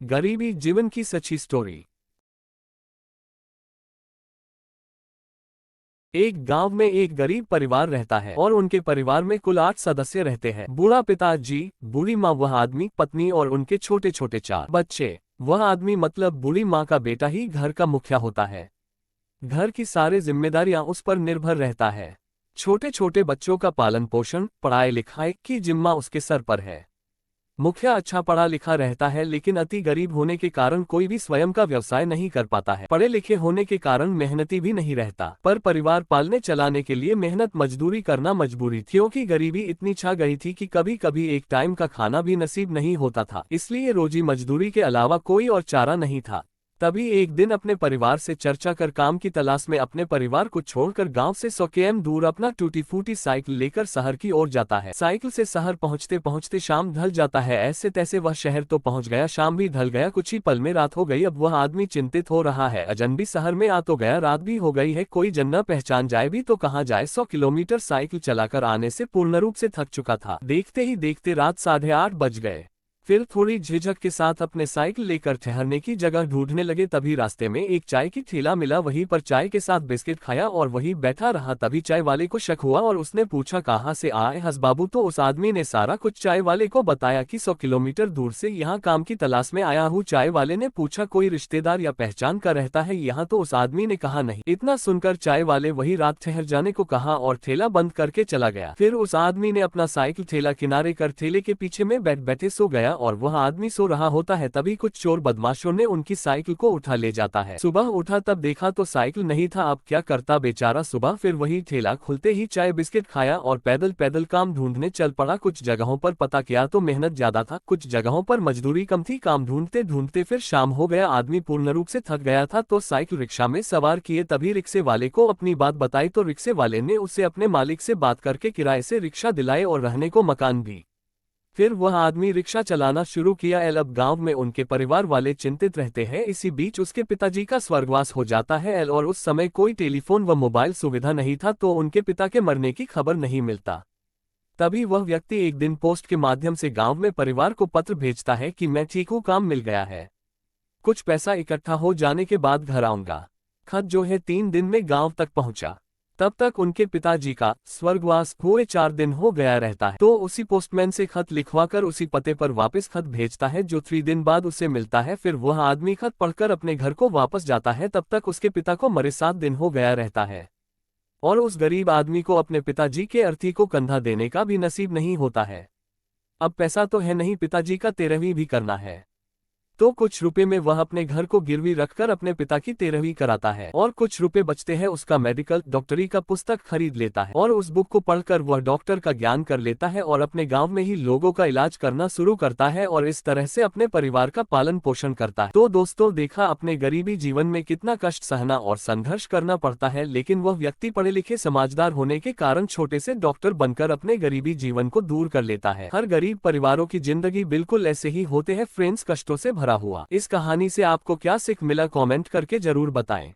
गरीबी जीवन की सच्ची स्टोरी। एक गांव में एक गरीब परिवार रहता है और उनके परिवार में कुल 8 सदस्य रहते हैं। बूढ़ा पिताजी, बूढ़ी माँ, वह आदमी, पत्नी और उनके छोटे छोटे 4 बच्चे। वह आदमी मतलब बूढ़ी माँ का बेटा ही घर का मुखिया होता है। घर की सारी जिम्मेदारियां उस पर निर्भर रहता है। छोटे छोटे बच्चों का पालन पोषण, पढ़ाई लिखाई की जिम्मा उसके सर पर है। मुखिया अच्छा पढ़ा लिखा रहता है, लेकिन अति गरीब होने के कारण कोई भी स्वयं का व्यवसाय नहीं कर पाता है। पढ़े लिखे होने के कारण मेहनती भी नहीं रहता, पर परिवार पालने चलाने के लिए मेहनत मजदूरी करना मजबूरी थी, क्योंकि गरीबी इतनी छा गई थी कि कभी कभी एक टाइम का खाना भी नसीब नहीं होता था। इसलिए रोजी मजदूरी के अलावा कोई और चारा नहीं था। तभी एक दिन अपने परिवार से चर्चा कर काम की तलाश में अपने परिवार को छोड़कर गांव से 100 किमी दूर अपना टूटी फूटी साइकिल लेकर शहर की ओर जाता है। साइकिल से शहर पहुंचते पहुंचते शाम ढल जाता है। ऐसे तैसे वह शहर तो पहुंच गया, शाम भी ढल गया, कुछ ही पल में रात हो गई। अब वह आदमी चिंतित हो रहा है, अजनबी शहर में आ तो गया, रात भी हो गई है, कोई जन न पहचान जाए भी तो कहाँ जाए। 100 किलोमीटर साइकिल चलाकर आने से पूर्ण रूप से थक चुका था। देखते ही देखते रात 8:30 बज गए। फिर थोड़ी झिझक के साथ अपने साइकिल लेकर ठहरने की जगह ढूंढने लगे। तभी रास्ते में एक चाय की ठेला मिला, वहीं पर चाय के साथ बिस्किट खाया और वहीं बैठा रहा। तभी चाय वाले को शक हुआ और उसने पूछा, कहाँ से आए हस बाबू? तो उस आदमी ने सारा कुछ चाय वाले को बताया कि 100 किलोमीटर दूर से यहाँ काम की तलाश में आया हूँ। चाय वाले ने पूछा, कोई रिश्तेदार या पहचान का रहता है यहाँ? तो उस आदमी ने कहा, नहीं। इतना सुनकर चाय वाले वही रात ठहर जाने को कहा और ठेला बंद करके चला गया। फिर उस आदमी ने अपना साइकिल ठेला किनारे कर ठेले के पीछे में बैठ बैठे सो गया और वह आदमी सो रहा होता है। तभी कुछ चोर बदमाशों ने उनकी साइकिल को उठा ले जाता है। सुबह उठा तब देखा तो साइकिल नहीं था। अब क्या करता बेचारा? सुबह फिर वही ठेला खुलते ही चाय बिस्किट खाया और पैदल पैदल काम ढूंढने चल पड़ा। कुछ जगहों पर पता किया तो मेहनत ज्यादा था, कुछ जगहों पर मजदूरी कम थी। काम ढूंढते ढूंढते फिर शाम हो गया। आदमी पूर्ण रूप से थक गया था तो साइकिल रिक्शा में सवार किए। तभी रिक्शे वाले को अपनी बात बताई तो रिक्शे वाले ने उससे अपने मालिक से बात करके किराए से रिक्शा दिलाए और रहने को मकान भी। फिर वह आदमी रिक्शा चलाना शुरू किया। अब गांव में उनके परिवार वाले चिंतित रहते हैं। इसी बीच उसके पिताजी का स्वर्गवास हो जाता है और उस समय कोई टेलीफोन व मोबाइल सुविधा नहीं था, तो उनके पिता के मरने की खबर नहीं मिलता। तभी वह व्यक्ति एक दिन पोस्ट के माध्यम से गांव में परिवार को पत्र भेजता है कि मैं ठीक हूँ, काम मिल गया है, कुछ पैसा इकट्ठा हो जाने के बाद घर आऊंगा। खत जो है 3 दिन में गांव तक पहुंचा। तब तक उनके पिताजी का स्वर्गवास हुए 4 दिन हो गया रहता है, तो उसी पोस्टमैन से खत लिखवाकर उसी पते पर वापस खत भेजता है जो 3 दिन बाद उसे मिलता है। फिर वह आदमी खत पढ़कर अपने घर को वापस जाता है। तब तक उसके पिता को मरे 7 दिन हो गया रहता है और उस गरीब आदमी को अपने पिताजी के अर्थी को कंधा देने का भी नसीब नहीं होता है। अब पैसा तो है नहीं, पिताजी का 13वीं भी करना है, तो कुछ रुपए में वह अपने घर को गिरवी रखकर अपने पिता की 13वीं कराता है और कुछ रुपए बचते हैं उसका मेडिकल डॉक्टरी का पुस्तक खरीद लेता है और उस बुक को पढ़कर वह डॉक्टर का ज्ञान कर लेता है और अपने गांव में ही लोगों का इलाज करना शुरू करता है और इस तरह से अपने परिवार का पालन पोषण करता है। तो दोस्तों, देखा अपने गरीबी जीवन में कितना कष्ट सहना और संघर्ष करना पड़ता है, लेकिन वह व्यक्ति पढ़े लिखे समझदार होने के कारण छोटे से डॉक्टर बनकर अपने गरीबी जीवन को दूर कर लेता है। हर गरीब परिवारों की जिंदगी बिल्कुल ऐसे ही होते हैं फ्रेंड्स, कष्टों से हुआ। इस कहानी से आपको क्या सीख मिला, कमेंट करके जरूर बताएं।